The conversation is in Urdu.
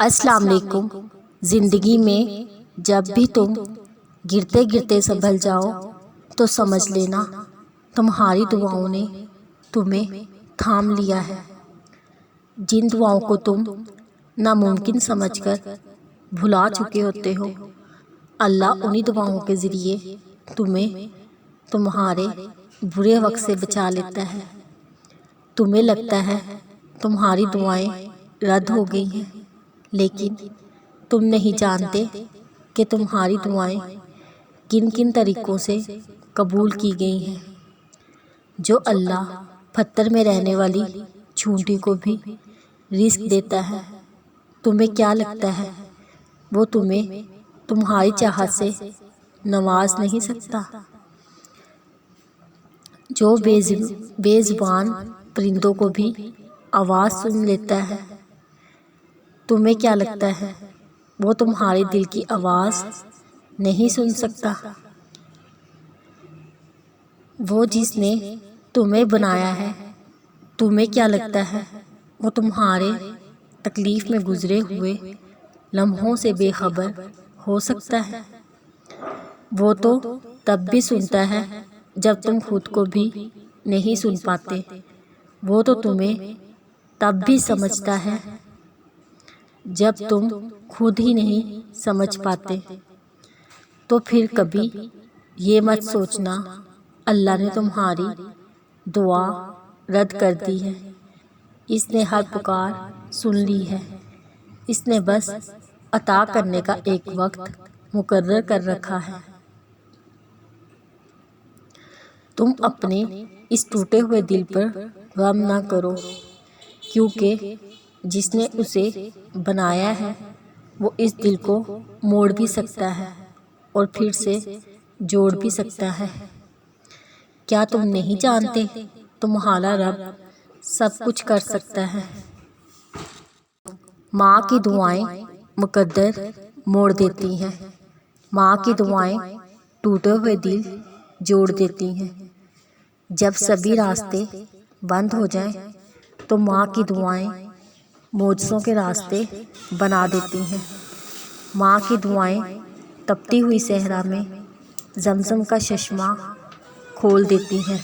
السلام علیکم۔ زندگی میں جب بھی تم گرتے گرتے سنبھل جاؤ تو سمجھ لینا تمہاری دعاؤں نے تمہیں تھام لیا ہے۔ جن دعاؤں کو تم ناممکن سمجھ کر بھلا چکے ہوتے ہو، اللہ انہی دعاؤں کے ذریعے تمہیں تمہارے برے وقت سے بچا لیتا ہے۔ تمہیں لگتا ہے تمہاری دعائیں رد ہو گئی ہیں، لیکن تم نہیں جانتے کہ تمہاری دعائیں کن کن طریقوں سے قبول کی گئی ہیں۔ جو اللہ پتھر میں رہنے والی چونٹی کو بھی رزق دیتا ہے، تمہیں کیا لگتا ہے وہ تمہیں تمہاری چاہت سے نواز نہیں سکتا؟ جو بے زبان پرندوں کو بھی آواز سن لیتا ہے، تمہیں کیا لگتا ہے وہ تمہارے دل کی آواز نہیں سن سکتا؟ وہ جس نے تمہیں بنایا ہے، تمہیں کیا لگتا ہے وہ تمہارے تکلیف میں گزرے ہوئے لمحوں سے بے خبر ہو سکتا ہے؟ وہ تو تب بھی سنتا ہے جب تم خود کو بھی نہیں سن پاتے۔ وہ تو تمہیں تب بھی سمجھتا ہے جب تم خود ہی نہیں سمجھ پاتے۔ تو پھر کبھی یہ مت سوچنا اللہ نے تمہاری دعا رد کر دی ہے۔ اس نے ہر پکار سن لی ہے۔ اس نے بس عطا کرنے کا ایک وقت مقرر کر رکھا ہے۔ تم اپنے اس ٹوٹے ہوئے دل پر غم نہ کرو، کیونکہ جس نے اسے بنایا ہے وہ اس دل کو موڑ بھی سکتا ہے اور پھر سے جوڑ بھی سکتا ہے۔ کیا تم نہیں جانتے تمہارا رب سب کچھ کر سکتا ہے؟ ماں کی دعائیں مقدر موڑ دیتی ہیں۔ ماں کی دعائیں ٹوٹے ہوئے دل جوڑ دیتی ہیں۔ جب سبھی راستے بند ہو جائیں تو ماں کی دعائیں معجزوں کے راستے بنا دیتی ہیں۔ ماں کی دعائیں تپتی ہوئی صحرا میں زمزم کا چشمہ کھول دیتی ہیں۔